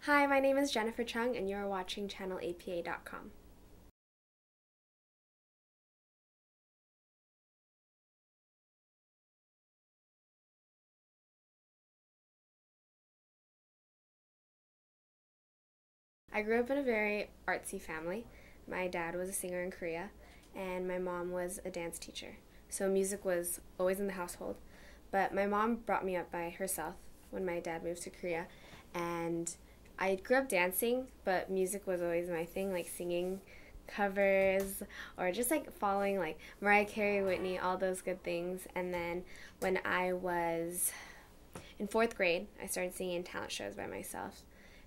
Hi, my name is Jennifer Chung, and you're watching channelAPA.com. I grew up in a very artsy family. My dad was a singer in Korea, and my mom was a dance teacher. So music was always in the household. But my mom brought me up by herself when my dad moved to Korea, and I grew up dancing, but music was always my thing, like singing covers or just like following like Mariah Carey, Whitney, all those good things. And then when I was in fourth grade, I started singing in talent shows by myself.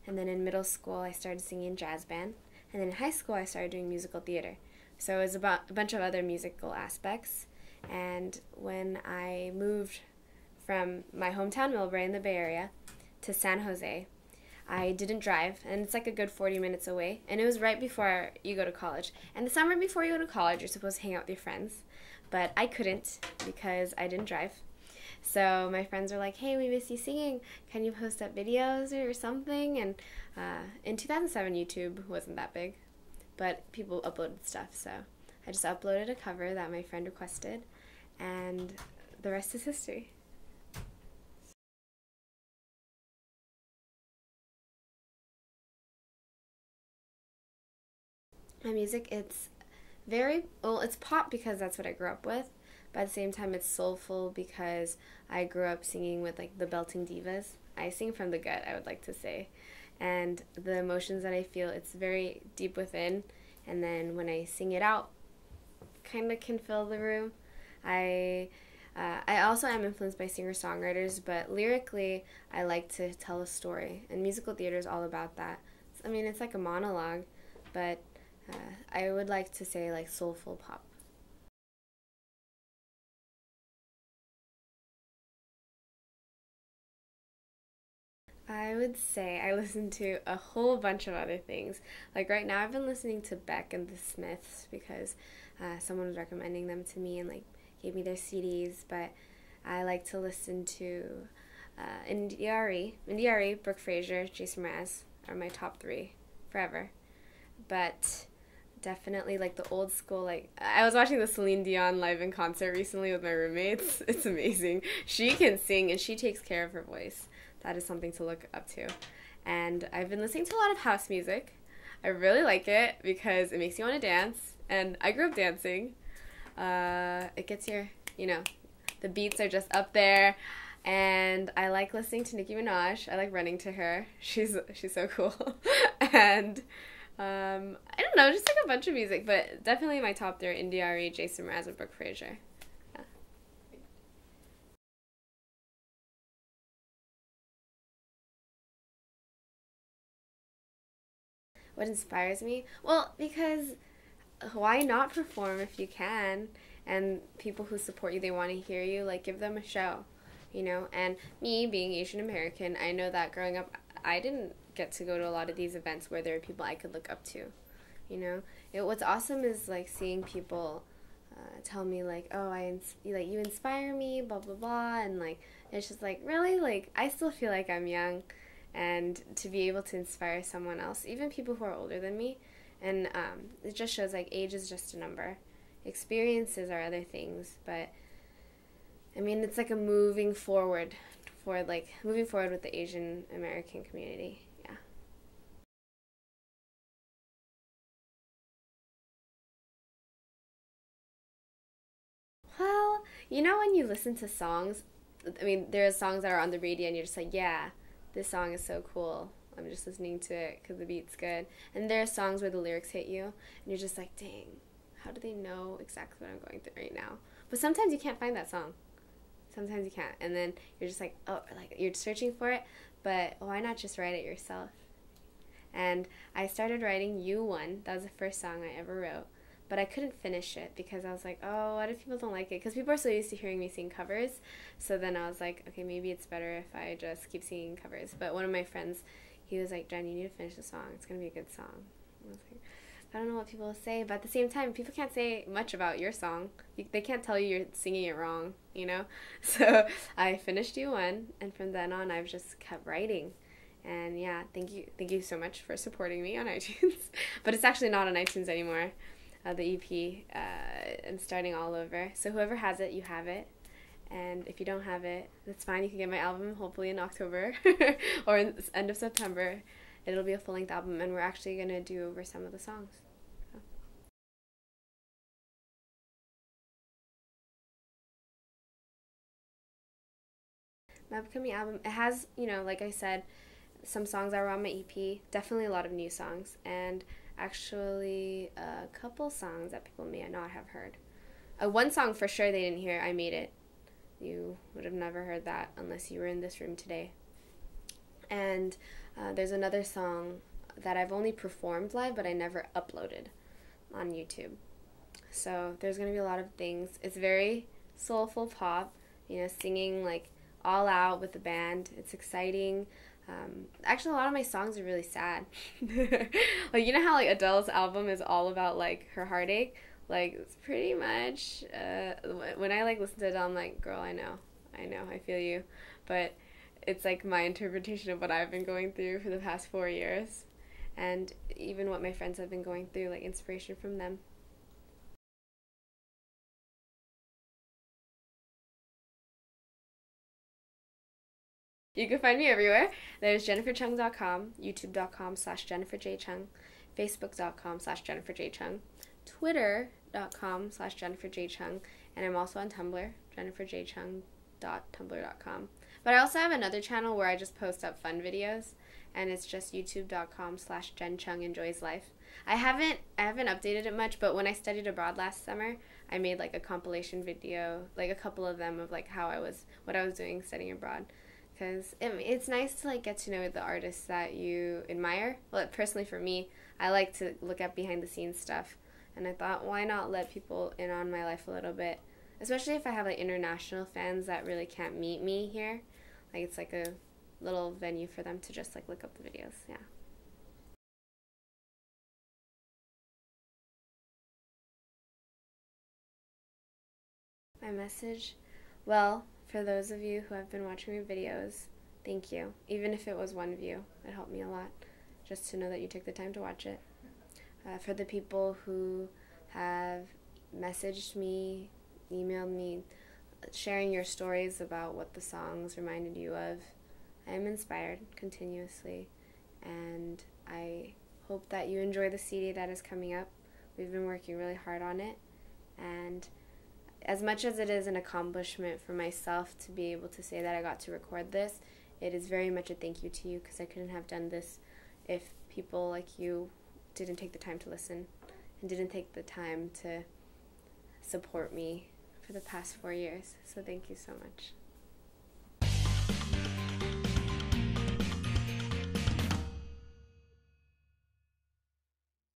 And then in middle school, I started singing in jazz band. And then in high school, I started doing musical theater. So it was about a bunch of other musical aspects. And when I moved from my hometown, Millbrae in the Bay Area, to San Jose, I didn't drive, and it's like a good 40 minutes away. And it was right before you go to college. And the summer before you go to college, you're supposed to hang out with your friends. But I couldn't because I didn't drive. So my friends were like, hey, we miss you singing. Can you post up videos or something? And in 2007, YouTube wasn't that big, but people uploaded stuff. So I just uploaded a cover that my friend requested, and the rest is history. My music, it's it's pop because that's what I grew up with, but at the same time it's soulful because I grew up singing with like the belting divas. I sing from the gut, I would like to say. And the emotions that I feel, it's very deep within, and then when I sing it out, kind of can fill the room. I I also am influenced by singer-songwriters, but lyrically, I like to tell a story, and musical theater is all about that. I mean, it's like a monologue, but I would like to say like soulful pop. I would say I listen to a whole bunch of other things. Like right now, I've been listening to Beck and the Smiths because someone was recommending them to me and like gave me their CDs. But I like to listen to India.Arie, Brooke Fraser, Jason Mraz are my top three forever. But definitely like the old school, like I was watching the Celine Dion live in concert recently with my roommates. It's amazing. She can sing and she takes care of her voice. That is something to look up to. And I've been listening to a lot of house music. I really like it because it makes you want to dance, and I grew up dancing. It gets the beats are just up there, and I like listening to Nicki Minaj. I like running to her. She's so cool. And I don't know, just like a bunch of music, but definitely my top three are India.Arie, Jason Mraz, and Brooke Fraser. Yeah. What inspires me? Well, because why not perform if you can? And people who support you, they want to hear you, like give them a show, you know? And me being Asian American, I know that growing up, I didn't get to go to a lot of these events where there are people I could look up to, you know? What's awesome is like seeing people tell me like, oh, like you inspire me, blah blah blah, and like it's just like really like I still feel like I'm young, and to be able to inspire someone else, even people who are older than me, and it just shows like age is just a number, experiences are other things, but I mean it's like a moving forward with the Asian American community. Yeah. Well, you know when you listen to songs, I mean, there are songs that are on the radio and you're just like, yeah, this song is so cool. I'm just listening to it because the beat's good. And there are songs where the lyrics hit you and you're just like, dang, how do they know exactly what I'm going through right now? But sometimes you can't find that song. Sometimes you can't. And then you're just like, oh, like you're searching for it, but why not just write it yourself? And I started writing You One. That was the first song I ever wrote. But I couldn't finish it because I was like, oh, what if people don't like it? Because people are so used to hearing me sing covers. So then I was like, okay, maybe it's better if I just keep singing covers. But one of my friends, he was like, Jen, you need to finish the song. It's going to be a good song. I was like, I don't know what people will say. But at the same time, people can't say much about your song. They can't tell you you're singing it wrong, you know? So I finished You One. And from then on, I've just kept writing. And yeah, thank you so much for supporting me on iTunes. But it's actually not on iTunes anymore. The EP, I'm starting all over. So whoever has it, you have it. And if you don't have it, that's fine. You can get my album hopefully in October or in the end of September. It'll be a full-length album, and we're actually going to do over some of the songs. So. My upcoming album, it has, like I said, some songs that were on my EP, definitely a lot of new songs, and actually a couple songs that people may not have heard. One song for sure they didn't hear, I Made It. You would have never heard that unless you were in this room today. And there's another song that I've only performed live, but I never uploaded on YouTube. So there's going to be a lot of things. It's very soulful pop, singing like all out with the band. It's exciting. Actually, a lot of my songs are really sad. Like, how like Adele's album is all about like her heartache. Like, it's pretty much when I like listen to Adele, I'm like, girl, I know, I feel you. But it's like my interpretation of what I've been going through for the past 4 years, and even what my friends have been going through, like inspiration from them. You can find me everywhere. There's jenniferchung.com, youtube.com/jenniferjchung, facebook.com/jenniferjchung, twitter.com/jenniferjchung, and I'm also on Tumblr, jenniferjchung.tumblr.com. But I also have another channel where I just post up fun videos, and it's just youtube.com/jenchungenjoyslife. I haven't updated it much, but when I studied abroad last summer, I made like a compilation video, like a couple of them of like what I was doing studying abroad. Because it's nice to like get to know the artists that you admire. Well, personally for me, I like to look at behind the scenes stuff, and I thought, why not let people in on my life a little bit, especially if I have like international fans that really can't meet me here. Like, it's like a little venue for them to just like look up the videos. Yeah. My message, well, for those of you who have been watching my videos, thank you. Even if it was one view, it helped me a lot just to know that you took the time to watch it. For the people who have messaged me, emailed me, sharing your stories about what the songs reminded you of, I am inspired continuously, and I hope that you enjoy the CD that is coming up. We've been working really hard on it, and as much as it is an accomplishment for myself to be able to say that I got to record this, it is very much a thank you to you, because I couldn't have done this if people like you didn't take the time to listen and didn't take the time to support me for the past 4 years. So thank you so much.